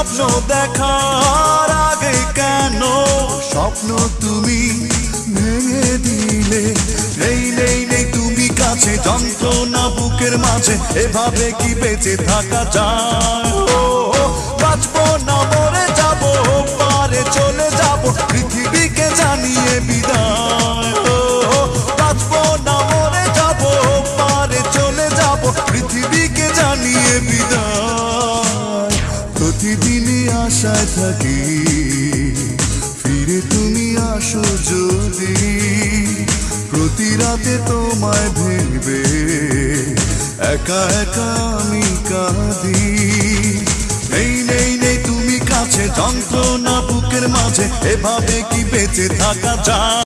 স্বপ্ন দেখার আগে কেন স্বপ্ন তুমি ভেঙে দিলে? নেই নেই নেই তুমি কাছে, যন্ত্রণা বুকের মাঝে, এভাবে কি বেঁচে থাকা যায়? ও বাঁচবো না মরে যাবো, পারে চলে যাবো, পৃথিবীকে জানিয়ে বিদায়। ও বাঁচবো না মরে যাবো, পারে চলে যাবো, পৃথিবীকে জানিয়ে বিদায়। প্রতিদিনই আশায় থাকি ফিরে তুমি আসো যদি, প্রতি রাতে তোমায় ভেবে একা একা আমি কাঁদি। নেই নেই নেই তুমি কাছে, যন্ত্রণা বুকের মাঝে, এভাবে কি বেঁচে থাকা যায়?